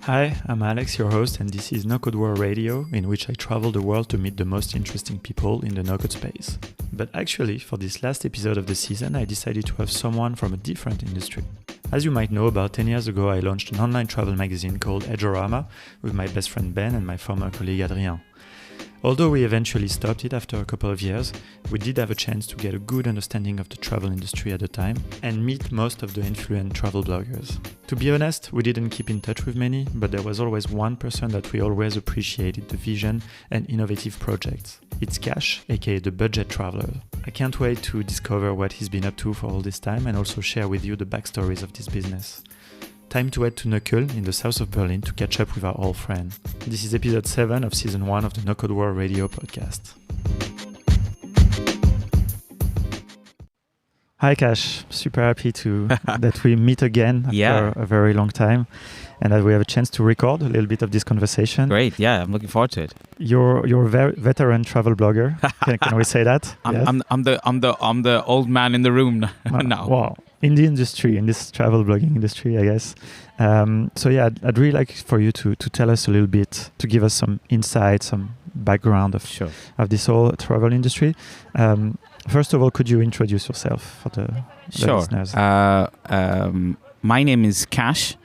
Hi, I'm Alex, your host, and this is No Code World Radio, in which I travel the world to meet the most interesting people in the no-code space. But actually, for this last episode of the season, I decided to have someone from a different industry. As you might know, about 10 years ago, I launched an online travel magazine called Edgeorama with my best friend Ben and my former colleague Adrien. Although we eventually stopped it after a couple of years, we did have a chance to get a good understanding of the travel industry at the time and meet most of the influent travel bloggers. To be honest, we didn't keep in touch with many, but there was always one person that we always appreciated the vision and innovative projects. It's Kash, aka the budget traveler. I can't wait to discover what he's been up to for all this time and also share with you the backstories of this business. Time to head to Neukölln in the south of Berlin to catch up with our old friend. This is episode 7 of season 1 of the No Code World Radio podcast. Hi Kash, super happy that we meet again after a very long time and that we have a chance to record a little bit of this conversation. Great, yeah, I'm looking forward to it. You're a very veteran travel blogger. Can we say that? I'm the old man in the room now. Wow. In the industry, in this travel blogging industry, I guess. I'd really like for you to tell us a little bit, to give us some insight, some background of this whole travel industry. First of all, could you introduce yourself for the listeners? My name is Kash,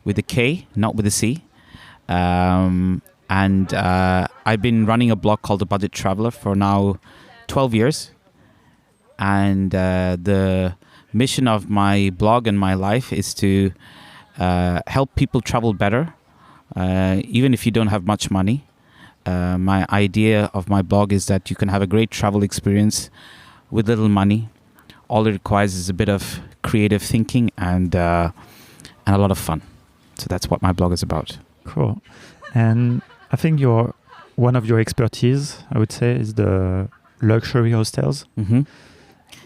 with a K, not with a C. And I've been running a blog called The Budget Traveler for now 12 years. And the mission of my blog and my life is to help people travel better, even if you don't have much money. My idea of my blog is that you can have a great travel experience with little money. All it requires is a bit of creative thinking and a lot of fun. So that's what my blog is about. Cool. And I think one of your expertise, I would say, is the luxury hostels. Mm-hmm.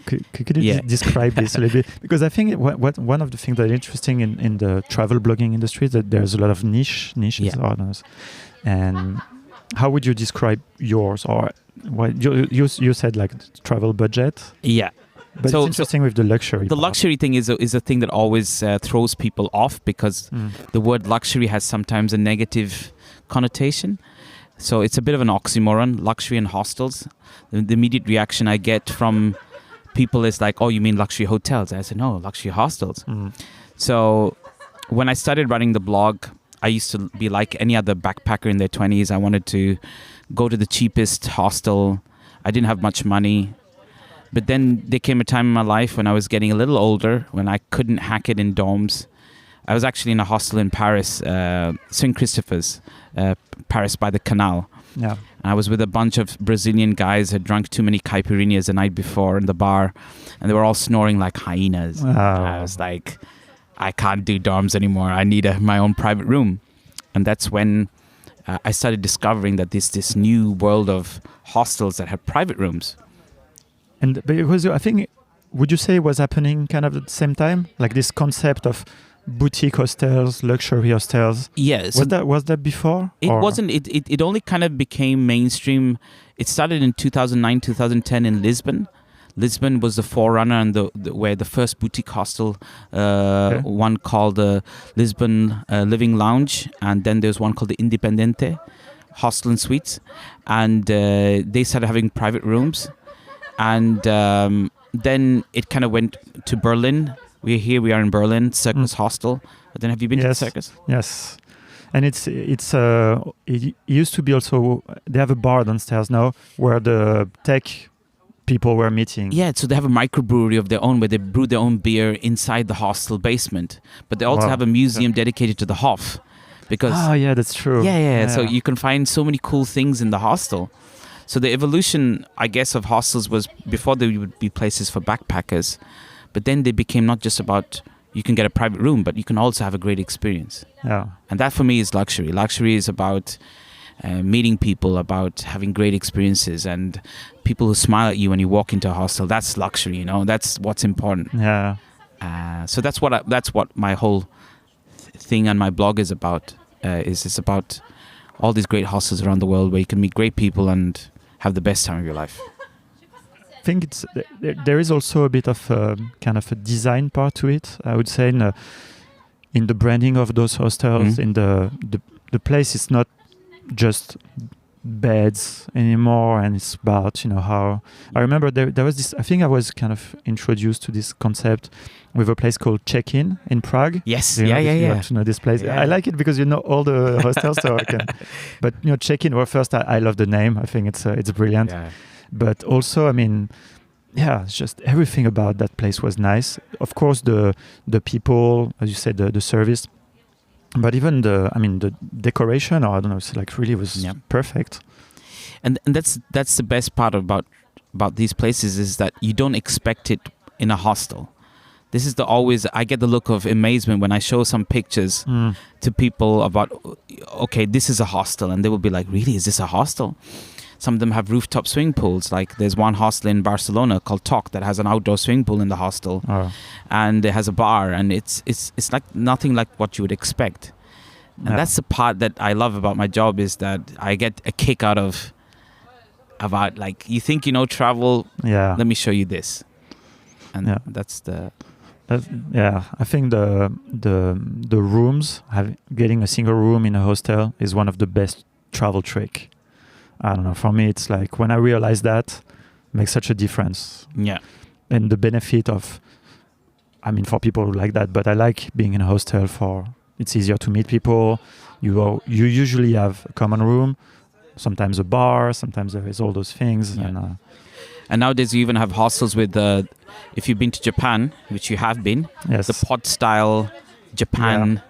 Could you describe this a little bit? Because I think one of the things that is interesting in the travel blogging industry is that there's a lot of niches. And how would you describe yours? Or what you said like travel budget? Yeah. But it's interesting with the luxury. The luxury thing is a thing that always throws people off because the word luxury has sometimes a negative connotation. So it's a bit of an oxymoron, luxury and hostels. The immediate reaction I get from people is like, oh, you mean luxury hotels? I said, no, luxury hostels. So when I started running the blog, I used to be like any other backpacker in their 20s. I wanted to go to the cheapest hostel. I didn't have much money. But then there came a time in my life when I was getting a little older, when I couldn't hack it in dorms. I was actually in a hostel in Paris, St. Christopher's, Paris by the canal. Yeah. And I was with a bunch of Brazilian guys who had drunk too many caipirinhas the night before in the bar, and they were all snoring like hyenas. Wow. I was like, I can't do dorms anymore. I need my own private room. And that's when I started discovering that this new world of hostels that have private rooms. And because I think, would you say it was happening kind of at the same time? Like this concept of boutique hostels, luxury hostels. Yes. Was that before? It wasn't. It only kind of became mainstream. It started in 2009, 2010 in Lisbon. Lisbon was the forerunner and where the first boutique hostel, one called the Lisbon Living Lounge, and then there's one called the Independente Hostel and Suites, and they started having private rooms, and then it kind of went to Berlin. We are in Berlin, Circus Hostel. Then have you been to the Circus? Yes. And it used to be also, they have a bar downstairs now where the tech people were meeting. Yeah, so they have a microbrewery of their own where they brew their own beer inside the hostel basement. But they also have a museum dedicated to the Hof. Because that's true. Yeah. So you can find so many cool things in the hostel. So the evolution, I guess, of hostels was before they would be places for backpackers. But then they became not just about you can get a private room, but you can also have a great experience. Yeah. And that for me is luxury. Luxury is about meeting people, about having great experiences, and people who smile at you when you walk into a hostel. That's luxury, That's what's important. Yeah. So that's what my whole thing on my blog is about. It's about all these great hostels around the world where you can meet great people and have the best time of your life. I think there is also a bit of kind of a design part to it. I would say in the branding of those hostels, in the place is not just beds anymore, and it's about, you know, how I remember there was this, I think I was kind of introduced to this concept with a place called Czech-inn in Prague. Yes, You yeah. to know this place. Yeah. I like it because you know all the hostels, so I can. But you know, Czech-inn. Well, first I love the name. I think it's brilliant. Yeah. But also, I mean, yeah, it's just everything about that place was nice. Of course, the people, as you said, the service, but even the decoration, or I don't know, it's like really was perfect. And that's the best part about these places, is that you don't expect it in a hostel. This is I get the look of amazement when I show some pictures to people about, okay, this is a hostel, and they will be like, really, is this a hostel? Some of them have rooftop swimming pools. Like there's one hostel in Barcelona called Toc that has an outdoor swimming pool in the hostel, and it has a bar, and it's like nothing like what you would expect. And that's the part that I love about my job, is that I get a kick out of about, like, you think you know travel, let me show you this. And that's the I think the rooms, getting a single room in a hostel is one of the best travel trick. I don't know, for me it's like when I realize that, makes such a difference. Yeah. And the benefit of, I mean, for people who like that, but I like being in a hostel it's easier to meet people. You usually have a common room, sometimes a bar, sometimes there is all those things. Yeah. And nowadays you even have hostels with, if you've been to Japan, which you have been, the pod style Japan,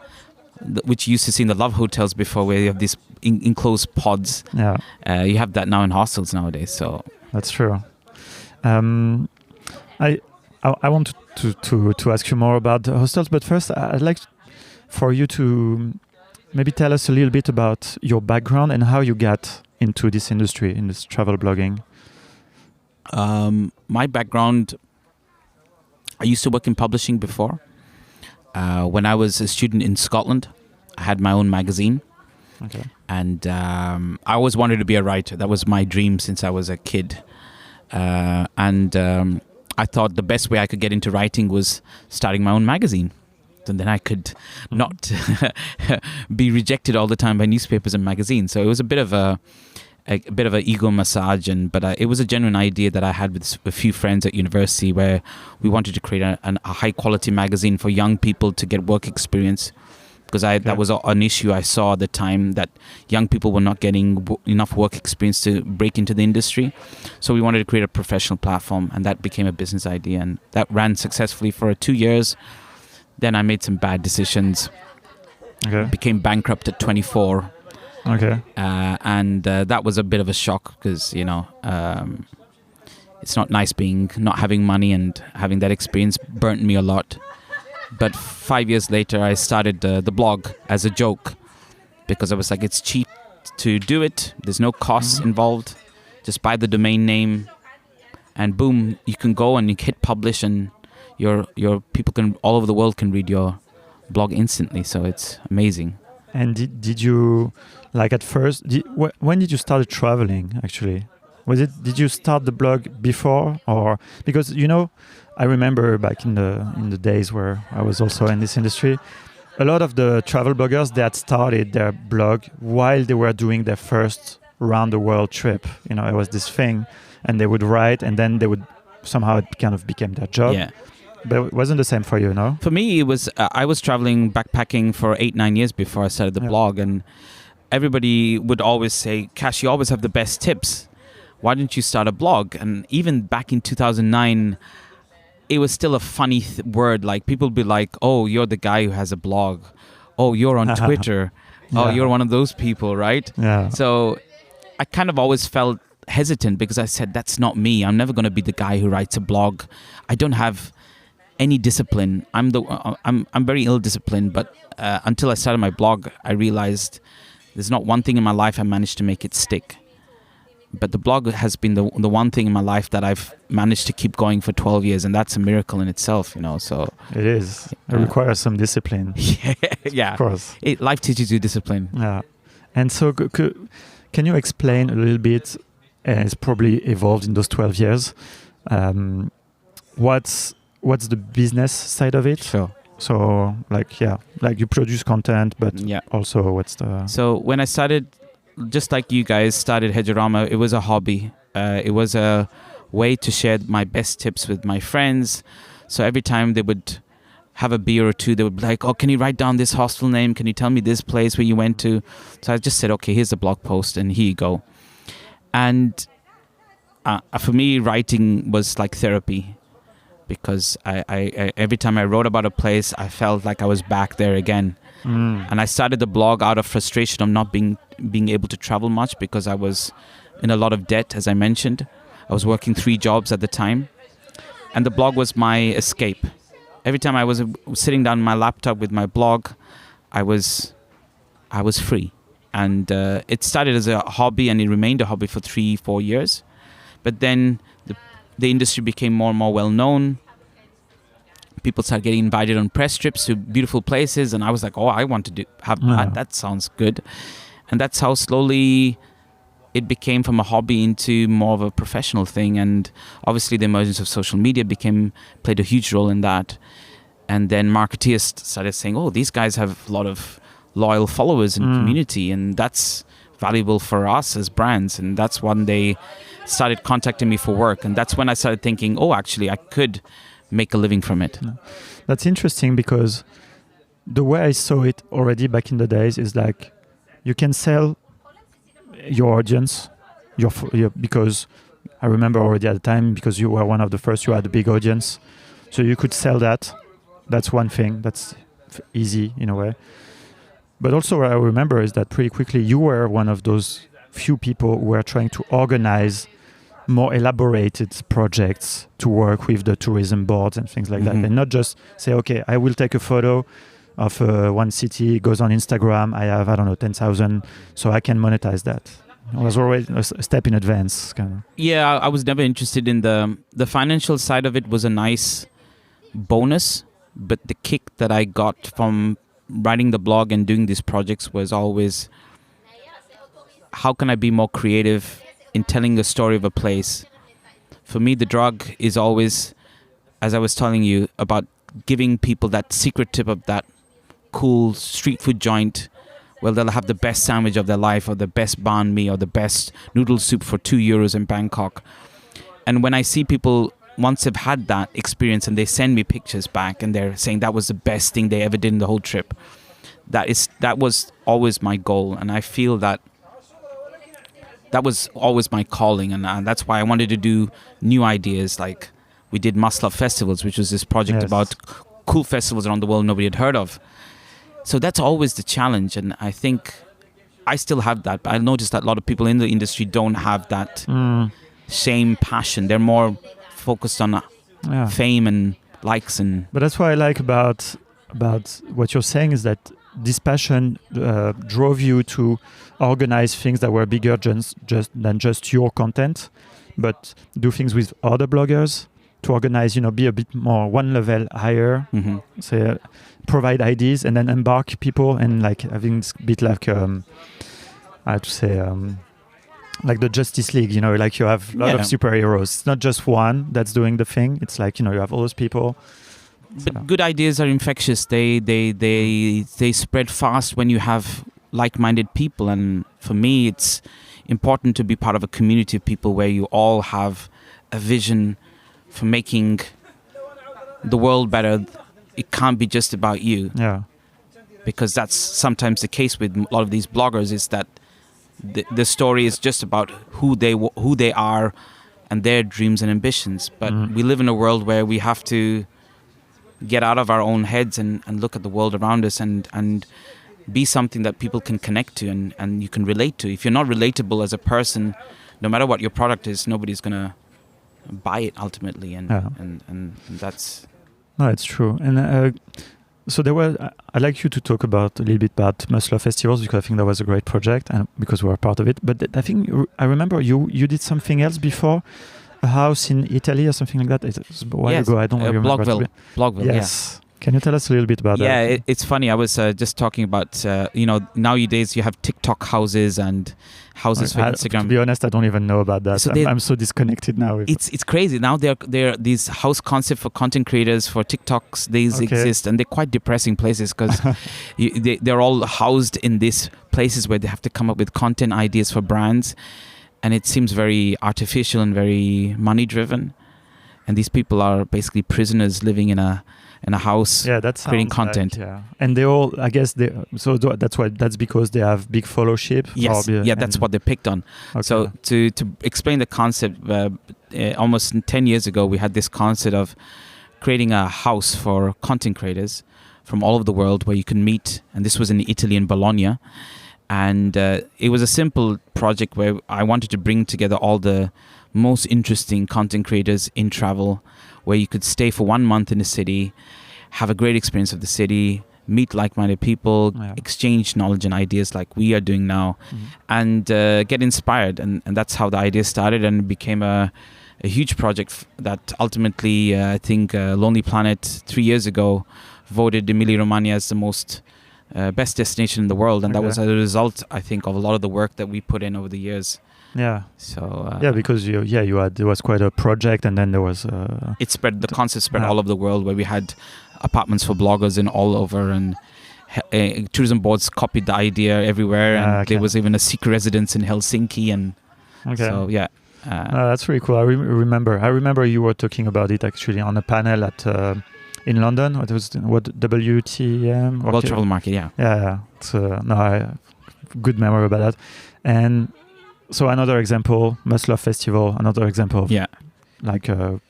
which you used to see in the love hotels before, where you have these enclosed pods. Yeah. You have that now in hostels nowadays. So that's true. I want to ask you more about the hostels, but first I'd like for you to maybe tell us a little bit about your background and how you got into this industry, in this travel blogging. My background, I used to work in publishing before. When I was a student in Scotland, I had my own magazine. Okay. And I always wanted to be a writer. That was my dream since I was a kid. And I thought the best way I could get into writing was starting my own magazine. And then I could not be rejected all the time by newspapers and magazines. So it was a bit of a ego massage, but it was a genuine idea that I had with a few friends at university, where we wanted to create a high quality magazine for young people to get work experience, because that was an issue I saw at the time, that young people were not getting enough work experience to break into the industry. So we wanted to create a professional platform, and that became a business idea, and that ran successfully for 2 years. Then I made some bad decisions. Okay. Became bankrupt at 24. Okay. And that was a bit of a shock, because, you know, it's not nice not having money, and having that experience burnt me a lot. But 5 years later, I started the blog as a joke, because I was like, it's cheap to do it. There's no costs involved. Just buy the domain name, and boom, you can go and you hit publish, and your people all over the world can read your blog instantly. So it's amazing. And did you, like, at first, when did you start traveling, actually? Did you start the blog before, or because, you know, I remember back in the days where I was also in this industry, a lot of the travel bloggers, they had started their blog while they were doing their first round the world trip. You know, it was this thing, and they would write, and then they would somehow, it kind of became their job. Yeah. But it wasn't the same for you, no? For me, it was. I was traveling, backpacking for 8-9 years before I started the blog, and everybody would always say, "Kash, you always have the best tips. Why didn't you start a blog?" And even back in 2009, it was still a funny word. Like, people would be like, "Oh, you're the guy who has a blog. Oh, you're on Twitter. Oh, you're one of those people, right?" Yeah. So I kind of always felt hesitant, because I said, that's not me. I'm never going to be the guy who writes a blog. I don't have any discipline. I'm very ill-disciplined, but until I started my blog, I realized there's not one thing in my life I managed to make it stick. But the blog has been the one thing in my life that I've managed to keep going for 12 years, and that's a miracle in itself, you know. So it is. It requires some discipline. Yeah. Of course. Life teaches you discipline. Yeah. And so can you explain a little bit, and it's probably evolved in those 12 years, what's the business side of it? Sure. So like you produce content, but Yeah. also what's the... So when I started, just like you guys started Hedgerama, it was a hobby. It was a way to share my best tips with my friends. So every time they would have a beer or two, they would be like, oh, can you write down this hostel name? Can you tell me this place where you went to? So I just said, okay, here's the blog post and here you go. And for me, writing was like therapy, because I every time I wrote about a place, I felt like I was back there again. And I started the blog out of frustration of not being able to travel much, because I was in a lot of debt, as I mentioned. I was working 3 jobs at the time, and the blog was my escape. Every time I was sitting down on my laptop with my blog, I was free. And it started as a hobby, and it remained a hobby for 3-4 years. But then the industry became more and more well known. People started getting invited on press trips to beautiful places, and I was like, oh, I want to have that. That sounds good. And that's how slowly it became from a hobby into more of a professional thing. And obviously the emergence of social media played a huge role in that. And then marketeers started saying, oh, these guys have a lot of loyal followers and community, and that's valuable for us as brands. And that's when they started contacting me for work. And that's when I started thinking, oh, actually, I could make a living from it. That's interesting, because the way I saw it already back in the days is like, you can sell your audience, because I remember already at the time, because you were one of the first, you had a big audience, so you could sell that. That's one thing. That's easy in a way. But also what I remember is that pretty quickly you were one of those few people who were trying to organize more elaborated projects to work with the tourism boards and things like that, and not just say, okay, I will take a photo of one city, it goes on Instagram, I have, 10,000, so I can monetize that. It was already a step in advance. Kind of. Yeah, I was never interested in the financial side of it. Was a nice bonus, but the kick that I got from writing the blog and doing these projects was always, how can I be more creative in telling the story of a place? For me, the drug is always, as I was telling you, about giving people that secret tip of that cool street food joint where they'll have the best sandwich of their life, or the best banh mi, or the best noodle soup for €2 in Bangkok. And when I see people, once they've had that experience and they send me pictures back and they're saying that was the best thing they ever did in the whole trip, that was always my goal. And I feel that was always my calling, and that's why I wanted to do new ideas. Like we did Must Love Festivals, which was this project about cool festivals around the world nobody had heard of. So that's always the challenge, and I think I still have that. But I noticed that a lot of people in the industry don't have that same passion. They're more focused on fame and likes. But that's what I like about what you're saying, is that this passion drove you to organize things that were bigger than just your content, but do things with other bloggers to organize, be a bit more one level higher, say, provide ideas, and then embark people, and like having a bit like, I have to say, like the Justice League, like you have a lot of superheroes. It's not just one that's doing the thing. It's like, you have all those people. But good ideas are infectious. They spread fast when you have like-minded people. And for me, it's important to be part of a community of people where you all have a vision for making the world better. It can't be just about you. Yeah. Because that's sometimes the case with a lot of these bloggers, is that the story is just about who they are and their dreams and ambitions. But we live in a world where we have to get out of our own heads and look at the world around us and be something that people can connect to and you can relate to. If you're not relatable as a person, no matter what your product is, nobody's going to buy it ultimately. And that's... No, it's true. And so I'd like you to talk a little bit about Must Love Festivals, because I think that was a great project and because we were part of it. But I think I remember you did something else before, a house in Italy or something like that. It was a while ago. I don't really remember. Blogville, yes. Can you tell us a little bit about that? Yeah, it's funny. I was just talking about, nowadays you have TikTok houses and houses for Instagram. To be honest, I don't even know about that. So I'm so disconnected now. It's crazy. Now they're these house concept for content creators for TikToks. These exist, and they're quite depressing places because they're all housed in these places where they have to come up with content ideas for brands, and it seems very artificial and very money driven. And these people are basically prisoners living in a house, creating content. And they all, I guess, that's because they have big followership. Yes, that's what they picked on. Okay. So to explain the concept, almost 10 years ago, we had this concept of creating a house for content creators from all over the world where you can meet. And this was in Italy, in Bologna. And it was a simple project where I wanted to bring together all the most interesting content creators in travel, where you could stay for 1 month in a city, have a great experience of the city, meet like-minded people, exchange knowledge and ideas like we are doing now, and get inspired. And that's how the idea started, and it became a huge project that ultimately, I think Lonely Planet 3 years ago voted Emilia-Romagna as the most best destination in the world. And that was a result, I think, of a lot of the work that we put in over the years. Yeah. So because you had, there was quite a project, and then there was it spread. The concept spread all over the world, where we had apartments for bloggers in all over, and tourism boards copied the idea everywhere, and there was even a secret residence in Helsinki, and so that's really cool. I remember you were talking about it actually on a panel at in London. What was WTM? World Travel Market. Yeah. It's, good memory about that. And so another example, Must Love Festival, another example of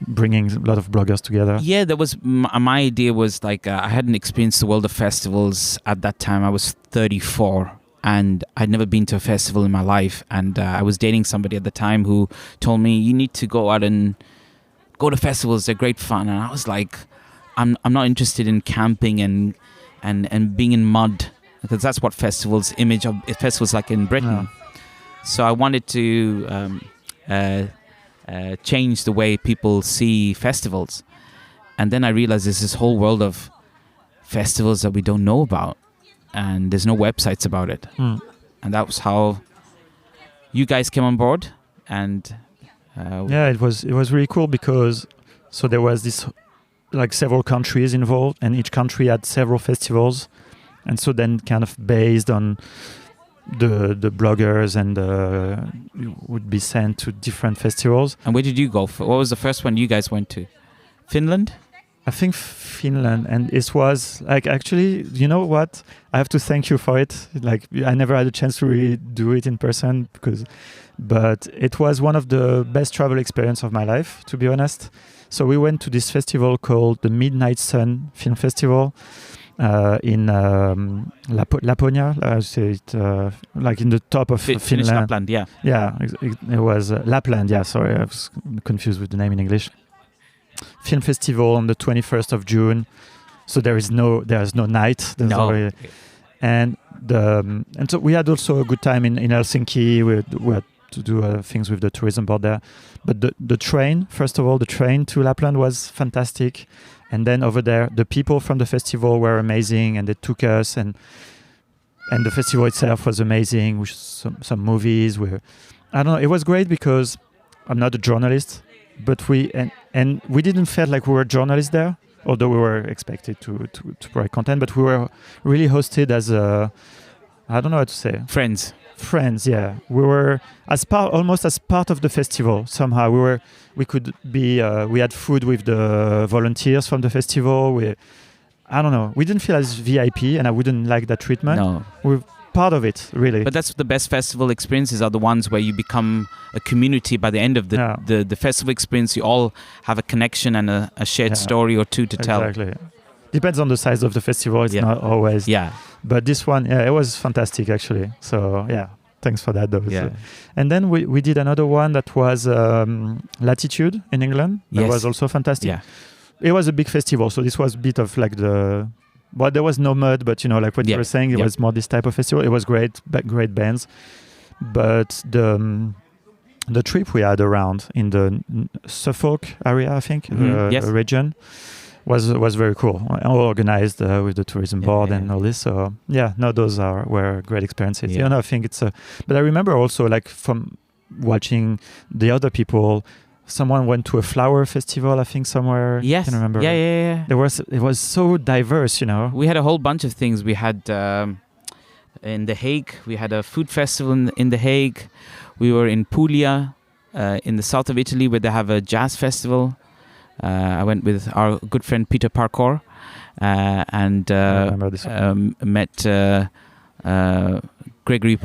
bringing a lot of bloggers together. Yeah, that was my idea. Was like I hadn't experienced the world of festivals at that time. I was 34 and I'd never been to a festival in my life. And I was dating somebody at the time who told me, you need to go out and go to festivals. They're great fun. And I was like, I'm not interested in camping and being in mud, because that's what image of festivals like in Britain. So I wanted to change the way people see festivals. And then I realized there's this whole world of festivals that we don't know about. And there's no websites about it. And that was how you guys came on board. And it was really cool, because so there was this like several countries involved, and each country had several festivals. And so then kind of based on the bloggers and would be sent to different festivals. And where did you go? What was the first one you guys went to? Finland? I think Finland. And it was like, actually, you know what? I have to thank you for it. Like, I never had a chance to really do it in person, but it was one of the best travel experience of my life, to be honest. So we went to this festival called the Midnight Sun Film Festival. In Laponia, I say it like in the top of Finland. Lapland, it was Lapland. Yeah, sorry, I was confused with the name in English. Film festival on the 21st of June. So there's no night. And so we had also a good time in Helsinki. We had to do things with the tourism board there. But the train, first of all, the train to Lapland was fantastic. And then over there, the people from the festival were amazing, and they took us, and the festival itself was amazing with some movies. I don't know, it was great because I'm not a journalist, but we didn't feel like we were journalists there, although we were expected to provide content, but we were really hosted as I don't know how to say. Friends, yeah. We were almost as part of the festival somehow. We had food with the volunteers from the festival. I don't know. We didn't feel as VIP, and I wouldn't like that treatment. No. We're part of it, really. But that's the best festival experiences are the ones where you become a community by the end of the festival experience. You all have a connection and a shared story or two to tell. Exactly. Depends on the size of the festival. It's not always. Yeah. But this one, it was fantastic actually. So thanks for that. And then we did another one that was Latitude in England. That was also fantastic. Yeah. It was a big festival, so this was a bit of like there was Nomad, but like what you were saying, it was more this type of festival. It was great bands. But the trip we had around in the Suffolk area, I think, region, was very cool. All organized with the tourism board and all this. So those were great experiences. Yeah. I think it's but I remember also like from watching the other people. Someone went to a flower festival, I think, somewhere. Yes. I can remember. Yeah. It was so diverse, We had a whole bunch of things. We had in The Hague. We had a food festival in The Hague. We were in Puglia, in the south of Italy, where they have a jazz festival. I went with our good friend Peter Parkour, and I remember this met Gregory,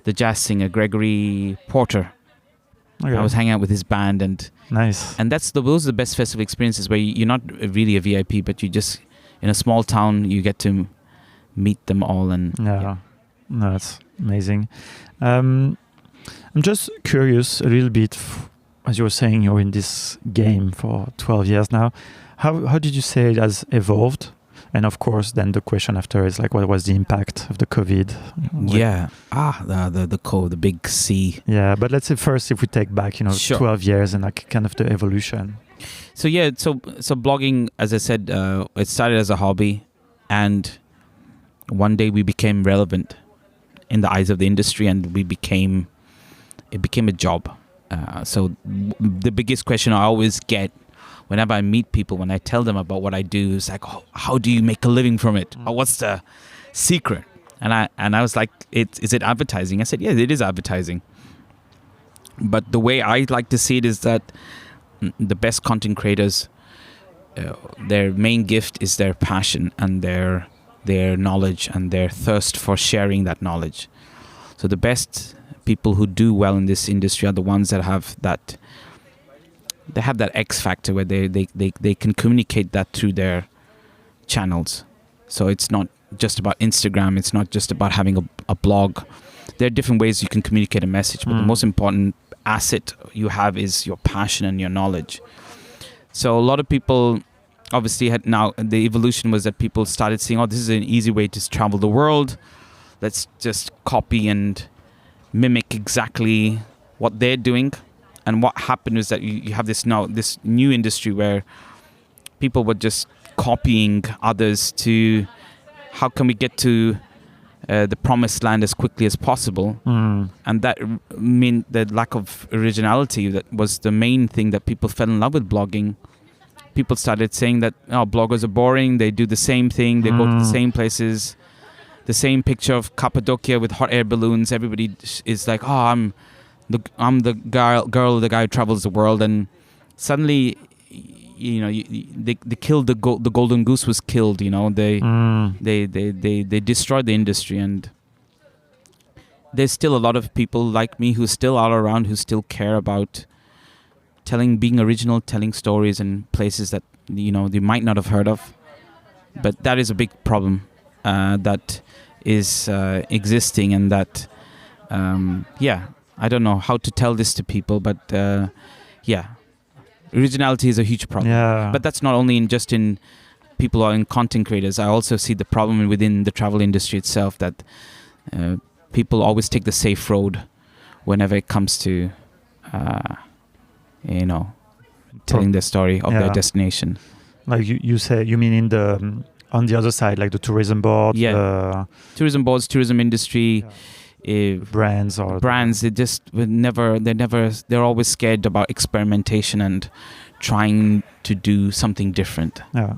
the jazz singer Gregory Porter. Okay. I was hanging out with his band, and nice. And those are the best festival experiences where you're not really a VIP, but you just in a small town you get to meet them all. And no, that's amazing. I'm just curious a little bit. As you were saying, you're in this game for 12 years now. How did you say it has evolved? And of course, then the question after is like, what was the impact of the COVID? The big C. Yeah, but let's say first, if we take back, Sure. 12 years and like kind of the evolution. So blogging, as I said, it started as a hobby, and one day we became relevant in the eyes of the industry, and it became a job. So the biggest question I always get whenever I meet people, when I tell them about what I do, is like, how do you make a living from it? Or what's the secret? And I was like, is it advertising? I said, yeah, it is advertising. But the way I like to see it is that the best content creators, their main gift is their passion and their knowledge and their thirst for sharing that knowledge. So the best people who do well in this industry are the ones that have that. They have that X factor where they can communicate that through their channels. So it's not just about Instagram. It's not just about having a blog. There are different ways you can communicate a message, but the most important asset you have is your passion and your knowledge. So a lot of people obviously the evolution was that people started seeing, this is an easy way to travel the world. Let's just copy and mimic exactly what they're doing. And what happened is that you have this new industry where people were just copying others to how can we get to the promised land as quickly as possible. And that meant the lack of originality. That was the main thing that people fell in love with blogging. People started saying that bloggers are boring. They do the same thing. They go to the same places. The same picture of Cappadocia with hot air balloons. Everybody is like, I'm the guy who travels the world, and suddenly, they killed the golden goose was killed. They destroyed the industry, and there's still a lot of people like me who still are around, who still care about being original, telling stories and places that they might not have heard of. But that is a big problem that is existing, and that I don't know how to tell this to people, but originality is a huge problem. Yeah. But that's not only in people who are in content creators. I also see the problem within the travel industry itself, that people always take the safe road whenever it comes to, telling the story of their destination. Like you mean in the on the other side, like the tourism board? Yeah. Tourism boards, tourism industry. Yeah. Brands, they're always scared about experimentation and trying to do something different. Yeah.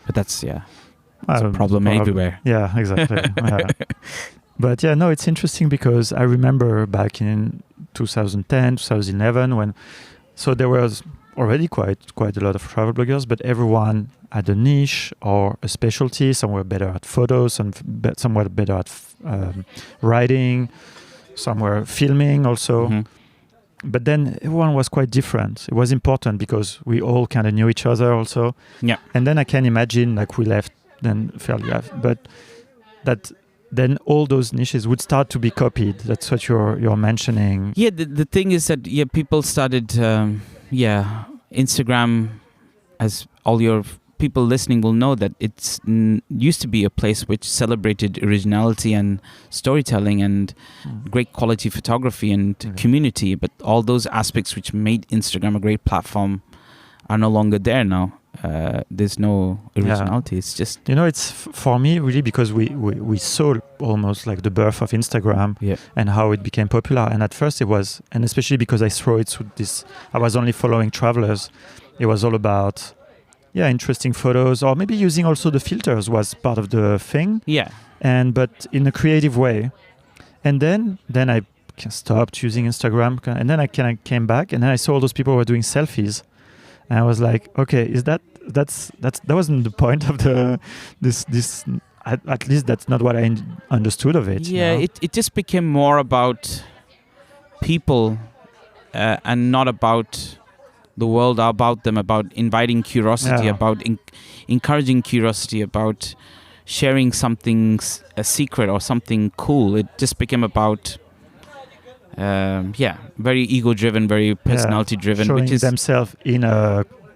But that's it's a problem everywhere. Yeah, exactly. But it's interesting because I remember back in 2010, 2011 so there was already quite a lot of travel bloggers, but everyone had a niche or a specialty. Some were better at photos, some were better at writing, some were filming also. Mm-hmm. But then everyone was quite different. It was important because we all kind of knew each other also. Yeah. And then I can imagine like we left then fairly after, but that then all those niches would start to be copied. That's what you're mentioning. Yeah, the thing is that people started Instagram, as all your people listening will know, that it's used to be a place which celebrated originality and storytelling and great quality photography and community, but all those aspects which made Instagram a great platform are no longer there now. there's no originality. It's just it's for me really because we saw almost like the birth of Instagram and how it became popular. And at first it was, and especially because I saw it with this, I was only following travelers. It was all about interesting photos, or maybe using also the filters was part of the thing. But in a creative way. And then I stopped using Instagram, and then I kind of came back, and then I saw all those people who were doing selfies, and I was like, okay, is that wasn't the point of this at least that's not what I understood of it. It just became more about people and not about the world, about them, about inviting curiosity, about encouraging curiosity, about sharing something, a secret or something cool. It just became about very ego-driven, very personality-driven, showing which is themselves in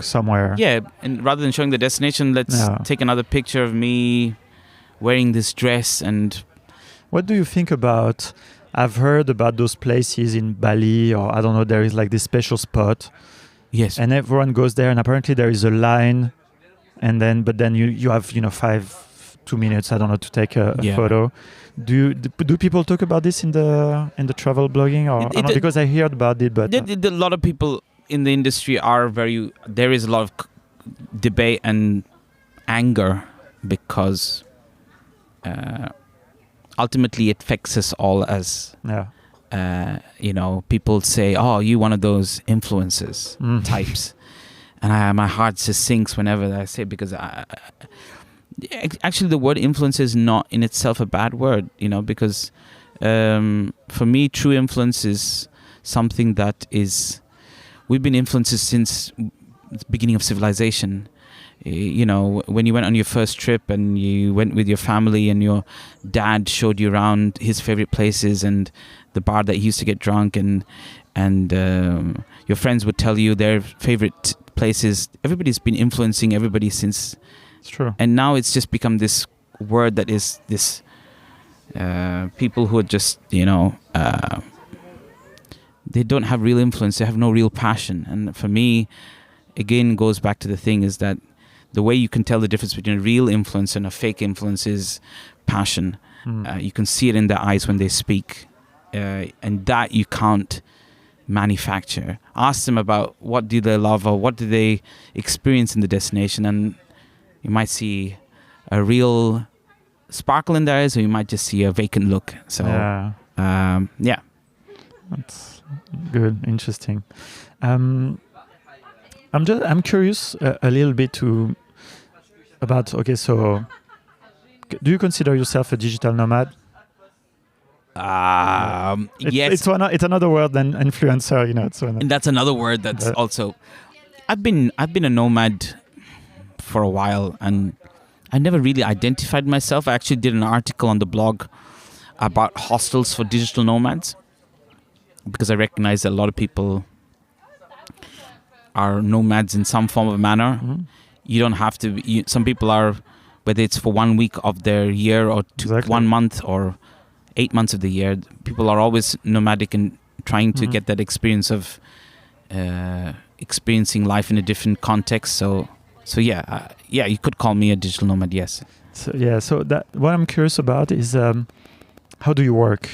somewhere. And rather than showing the destination, let's take another picture of me wearing this dress. And what do you think about? I've heard about those places in Bali, or I don't know. There is like this special spot. Yes. And everyone goes there, and apparently there is a line, and then you have 2 minutes, I don't know, to take a photo. Do people talk about this in the travel blogging, or because I heard about it, but a lot of people in the industry there is a lot of debate and anger because ultimately it affects us all as people say, oh, you one of those influencers types, and my heart just sinks whenever I say, because actually the word influence is not in itself a bad word, because for me true influence is something that is, we've been influences since the beginning of civilization. When you went on your first trip and you went with your family and your dad showed you around his favorite places and the bar that he used to get drunk, and your friends would tell you their favorite places. Everybody's been influencing everybody since. It's true. And now it's just become this word that is this people who are just, they don't have real influence. They have no real passion. And for me, again, goes back to the thing is that the way you can tell the difference between a real influence and a fake influence is passion. You can see it in their eyes when they speak. And that you can't manufacture. Ask them about what do they love or what do they experience in the destination, and you might see a real sparkle in their eyes, or you might just see a vacant look. So, that's good, interesting. I'm curious a little bit about. Okay, so do you consider yourself a digital nomad? Yes. It's another word than influencer, and that's another word that's also. I've been a nomad for a while, and I never really identified myself. I actually did an article on the blog about hostels for digital nomads, because I recognize that a lot of people are nomads in some form of manner. Mm-hmm. You don't have to. Some people are, whether it's for 1 week of their year or 1 month or 8 months of the year. People are always nomadic and trying to get that experience of experiencing life in a different context. So you could call me a digital nomad. Yes. So that what I'm curious about is how do you work,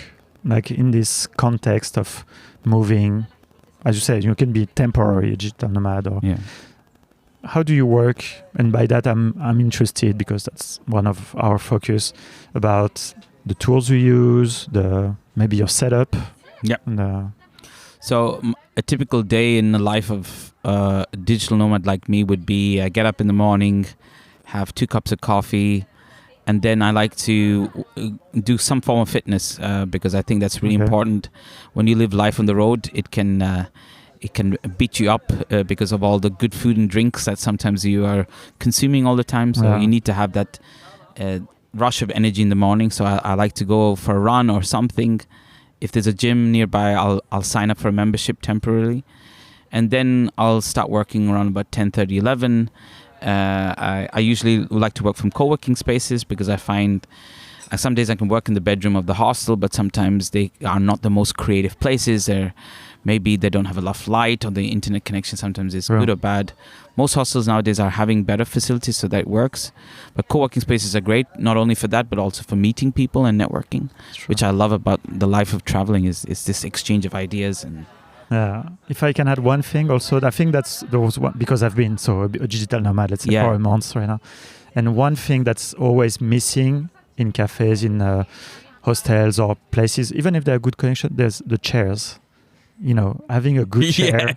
like in this context of moving? As you said, you can be temporary digital nomad, or how do you work? And by that, I'm interested, because that's one of our focus, about the tools you use, maybe your setup. Yeah. So a typical day in the life of a digital nomad like me would be: I get up in the morning, have 2 cups of coffee, and then I like to do some form of fitness, because I think that's really important. When you live life on the road, it can beat you up because of all the good food and drinks that sometimes you are consuming all the time. So you need to have that rush of energy in the morning. So I like to go for a run or something. If there's a gym nearby, I'll sign up for a membership temporarily, and then I'll start working around about 10:30, 11. I usually like to work from co-working spaces, because I find some days I can work in the bedroom of the hostel, but sometimes they are not the most creative places. They're maybe they don't have enough light, or the internet connection sometimes is good or bad. Most hostels nowadays are having better facilities, so that works. But co-working spaces are great, not only for that, but also for meeting people and networking, which I love about the life of traveling is this exchange of ideas. And if I can add one thing also, I think there was one, because I've been a digital nomad, let's say, for a month right now. And one thing that's always missing in cafes, in hostels or places, even if they're good connection, there's the chairs. Having a good chair,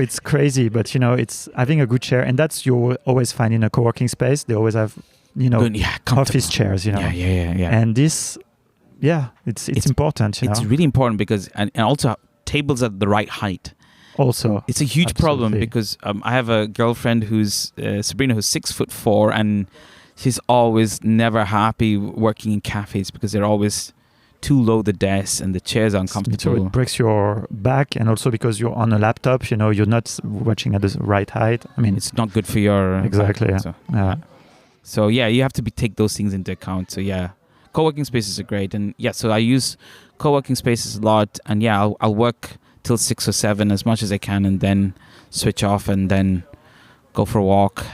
it's crazy, but it's having a good chair, and that's you always find in a co-working space. They always have, good, office chairs, And this, it's important. It's really important because, and also tables at the right height. Also, it's a huge problem because I have a girlfriend who's Sabrina, who's 6'4", and she's always never happy working in cafes because they're always too low, the desks, and the chairs are uncomfortable. So it breaks your back, and also because you're on a laptop, you're not watching at the right height. I mean, it's not good for your exactly. Back, so you have to take those things into account. So co-working spaces are great, and so I use co-working spaces a lot, and I'll work till 6 or 7 as much as I can, and then switch off, and then go for a walk,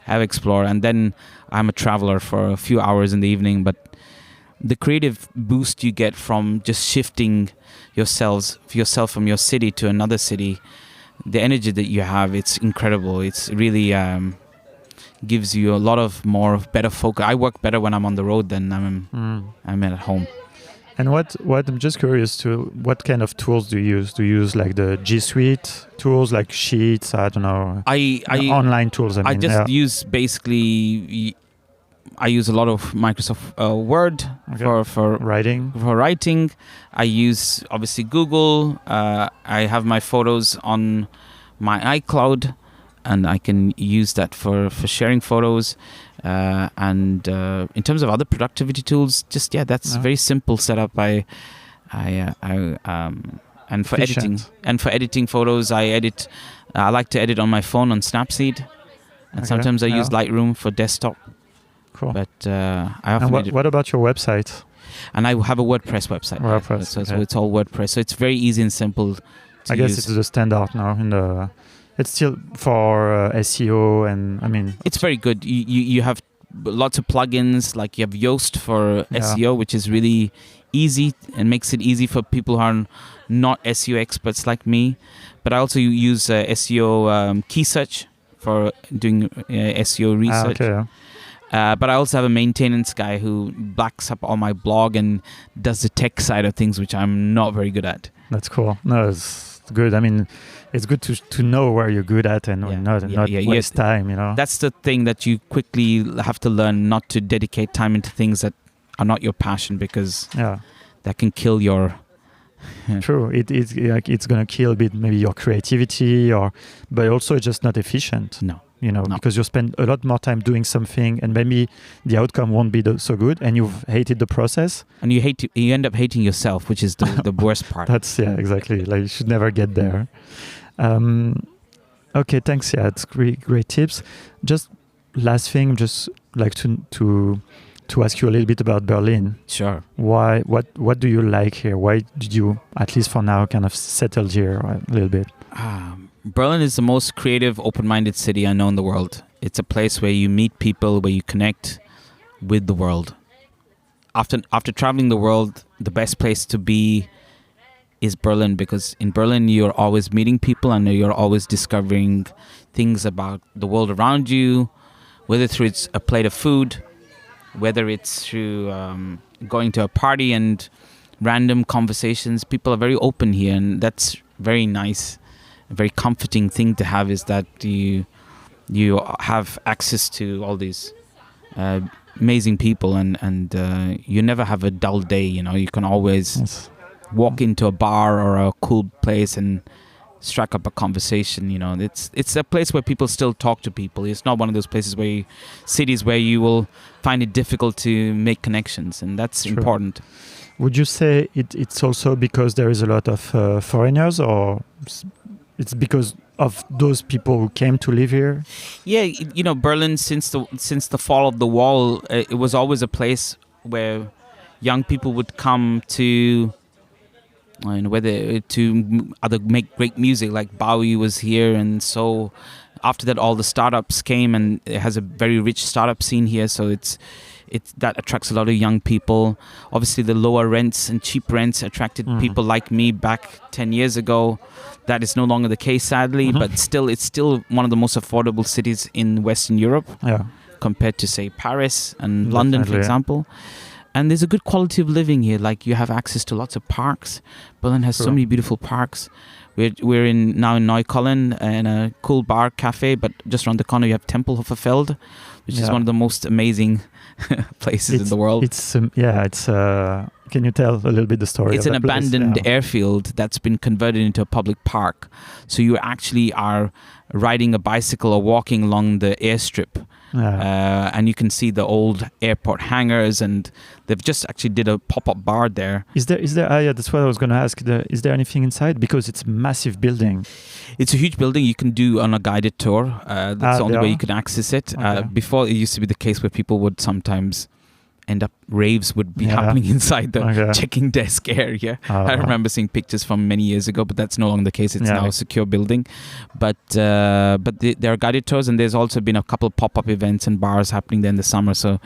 explore, and then I'm a traveler for a few hours in the evening, but the creative boost you get from just shifting yourself from your city to another city, the energy that you have, it's incredible. It's really gives you a lot of better focus. I work better when I'm on the road than I'm at home. And what I'm just curious what kind of tools do you use? Do you use like the G Suite tools, like Sheets? I don't know. Online tools. I just use basically. I use a lot of Microsoft Word for writing. For writing, I use obviously Google. I have my photos on my iCloud, and I can use that for sharing photos. And in terms of other productivity tools, that's very simple setup. And for editing photos, I like to edit on my phone on Snapseed, and sometimes I use Lightroom for desktop. Cool. But I often. And what about your website? And I have a WordPress website. So it's all WordPress. So it's very easy and simple to I guess it's the standard now. It's still for SEO, and I mean it's very good. You have lots of plugins, like you have Yoast for SEO, which is really easy and makes it easy for people who are not SEO experts like me. But I also use SEO key search for doing SEO research. But I also have a maintenance guy who backs up all my blog and does the tech side of things, which I'm not very good at. That's cool. No, it's good. I mean, it's good to know where you're good at and not waste time, That's the thing that you quickly have to learn, not to dedicate time into things that are not your passion, because that can kill your... True. It's going to kill a bit maybe your creativity, but also it's just not efficient. No. Because you spend a lot more time doing something, and maybe the outcome won't be so good, and you've hated the process. And you end up hating yourself, which is the worst part. That's exactly. Like you should never get there. Okay, thanks. Yeah, it's great tips. Just last thing, just like to ask you a little bit about Berlin. Sure. Why? What do you like here? Why did you, at least for now, kind of settle here a little bit? Berlin is the most creative, open-minded city I know in the world. It's a place where you meet people, where you connect with the world. After traveling the world, the best place to be is Berlin, because in Berlin you're always meeting people and you're always discovering things about the world around you, whether through a plate of food, whether it's through going to a party and random conversations. People are very open here, and that's very nice. A very comforting thing to have is that you have access to all these amazing people, and you never have a dull day. You can always walk into a bar or a cool place and strike up a conversation. It's a place where people still talk to people. It's not one of those cities where you will find it difficult to make connections, and that's important. Would you say it's also because there is a lot of foreigners, or it's because of those people who came to live here? Yeah, Berlin, since the fall of the wall, it was always a place where young people would come to and whether to other make great music like Bowie was here, and so after that all the startups came, and it has a very rich startup scene here, so it's that attracts a lot of young people. Obviously the lower rents and cheap rents attracted people like me back 10 years ago. That is no longer the case, sadly, but it's still one of the most affordable cities in Western Europe compared to, say, Paris and London, for example. And there's a good quality of living here. Like, you have access to lots of parks. Berlin has so many beautiful parks. We're now in Neukölln in a cool bar cafe, but just around the corner you have Tempelhofer Feld, which is one of the most amazing places in the world. Can you tell a little bit the story? It's an abandoned airfield that's been converted into a public park. So you actually are riding a bicycle or walking along the airstrip. And you can see the old airport hangars, and they've just actually did a pop-up bar there. Is there? That's what I was going to ask. Is there anything inside? Because it's a massive building. It's a huge building. You can do on a guided tour. That's the only way you can access it. Before, it used to be the case where people would sometimes end up, raves would be happening inside the checking desk area. I remember seeing pictures from many years ago, but that's no longer the case. It's now a secure building. But there are guided tours, and there's also been a couple of pop-up events and bars happening there in the summer. So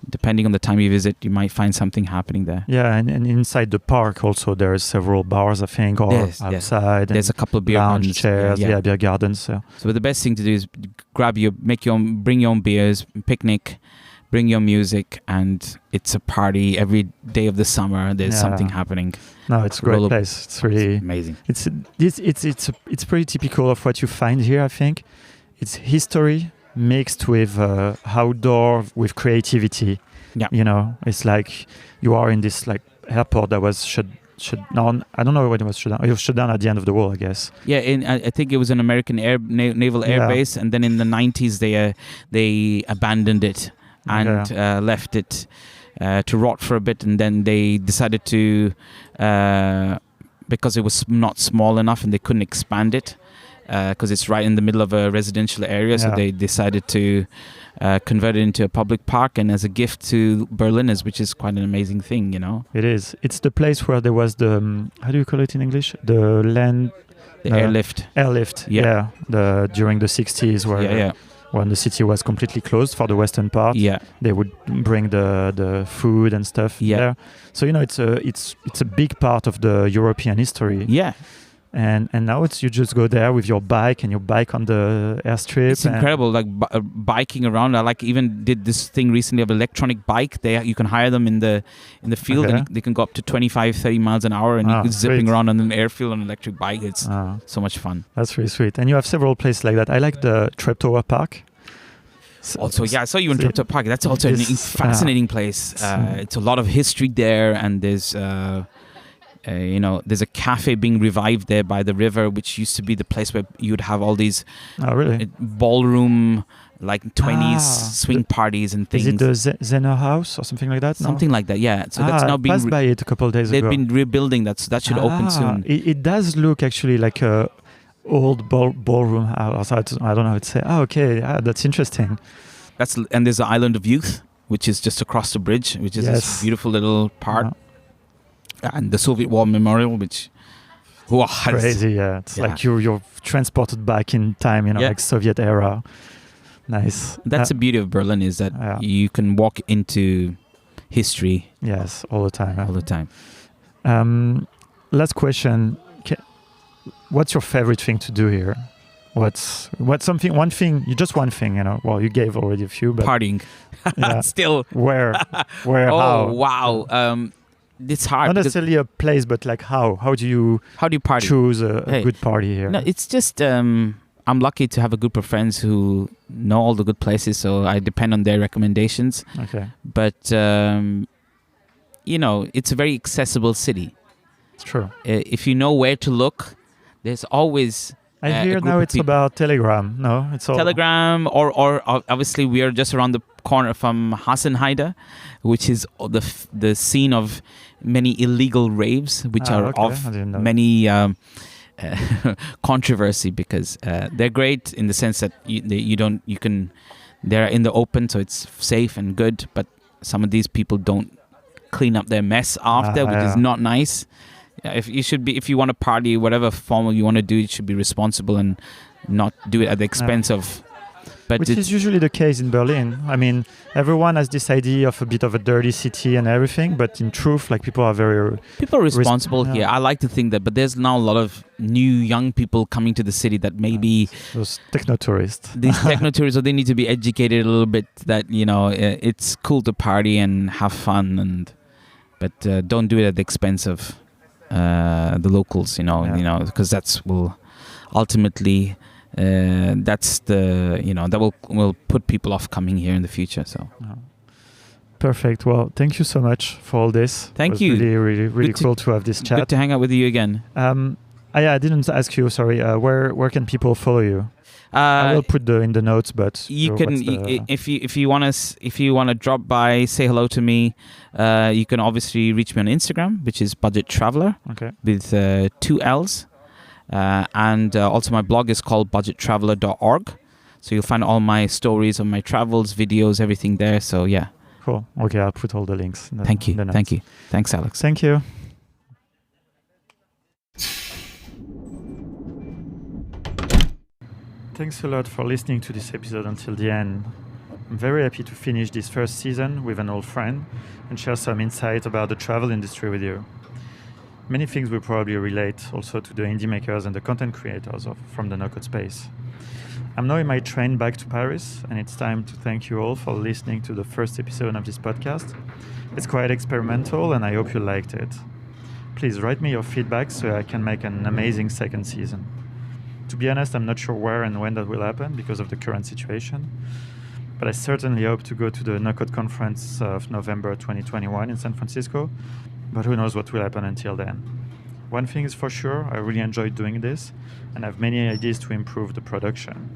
depending on the time you visit, you might find something happening there. Yeah, and inside the park also there are several bars, I think, or outside. There's a couple of beer gardens, chairs, beer gardens. So the best thing to do is bring your own beers, picnic, bring your music, and it's a party every day of the summer. There's something happening. No, it's a great place. It's really amazing. It's pretty typical of what you find here, I think. It's history mixed with outdoor, with creativity. Yeah. You know, it's like you are in this like airport that was shut down. I don't know when it was shut down. It was shut down at the end of the war, I guess. Yeah, I think it was an American naval air base, and then in the 90s they abandoned it and left it to rot for a bit, and then they decided to, because it was not small enough and they couldn't expand it, because it's right in the middle of a residential area, so they decided to convert it into a public park, and as a gift to Berliners, which is quite an amazing thing, you know. It is. It's the place where there was the, how do you call it in English? The airlift. Airlift, during the 60s, where when the city was completely closed for the western part, they would bring the food and stuff there. So, you know, it's a big part of the European history. Yeah. And now you just go there with your bike, and you bike on the airstrip. It's incredible, like biking around. I even did this thing recently of electronic bike. You can hire them in the field, and they can go up to 25, 30 miles an hour, and you can zipping around on an airfield on an electric bike. It's so much fun. That's really sweet. And you have several places like that. I like the Treptower Park. I saw you in Treptower Park. That's also a fascinating place. It's a lot of history there, and there's there's a cafe being revived there by the river, which used to be the place where you'd have all these ballroom, like 20s swing parties and things. Is it the Zenner House or something like that? Something like that, yeah. So that's now being... I passed by it a couple of days ago. They've been rebuilding that, so that should open soon. It does look actually like a old ballroom house. I don't know how to say. That's interesting. And there's the Island of Youth, which is just across the bridge, which is this beautiful little part. And the Soviet War Memorial, which crazy, it's like you're transported back in time, like Soviet era. Nice. That's the beauty of Berlin, is that you can walk into history. Yes, all the time. All the time. Last question: what's your favorite thing to do here? What's one thing? Just one thing, Well, you gave already a few, but partying. Still. Where? Oh, how? Wow. It's hard. Not necessarily a place, but like how? How do you party? Choose a good party here? No, it's just I'm lucky to have a group of friends who know all the good places, so I depend on their recommendations. Okay. But it's a very accessible city. It's true. If you know where to look, there's always. I hear now it's about Telegram. No, it's all Telegram, or obviously we are just around the corner from Hasenheide, which is the scene of many illegal raves, which are of many controversy, because they're great in the sense that they're in the open, so it's safe and good. But some of these people don't clean up their mess after, which is not nice. if you want to party, whatever form you want to do, it should be responsible and not do it at the expense of. But which is usually the case in Berlin. I mean, everyone has this idea of a bit of a dirty city and everything, but in truth, like people are responsible here. I like to think that, but there's now a lot of new young people coming to the city that maybe those techno-tourists. These techno-tourists, or they need to be educated a little bit that it's cool to party and have fun, but don't do it at the expense of the locals. Because that's will ultimately. That's that will put people off coming here in the future. So perfect. Well, thank you so much for all this. Thank you. Really cool to have this chat. Good to hang out with you again. I didn't ask you. Sorry. Where can people follow you? I will put in the notes, but you can if you want to drop by, say hello to me. You can obviously reach me on Instagram, which is Budget Traveler, with 2 L's. And also my blog is called budgettraveler.org. So you'll find all my stories of my travels, videos, everything there. So yeah. Cool. Okay, I'll put all the links. Thank you. Thank you. Thanks, Alex. Thank you. Thanks a lot for listening to this episode until the end. I'm very happy to finish this first season with an old friend and share some insight about the travel industry with you. Many things will probably relate also to the indie makers and the content creators from the no-code space. I'm now in my train back to Paris, and it's time to thank you all for listening to the first episode of this podcast. It's quite experimental, and I hope you liked it. Please write me your feedback so I can make an amazing second season. To be honest, I'm not sure where and when that will happen because of the current situation, but I certainly hope to go to the No-Code conference of November 2021 in San Francisco. But who knows what will happen until then. One thing is for sure, I really enjoyed doing this and have many ideas to improve the production.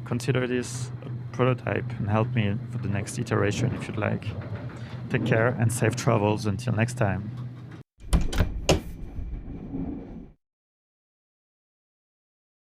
Consider this a prototype and help me for the next iteration if you'd like. Take care and safe travels until next time.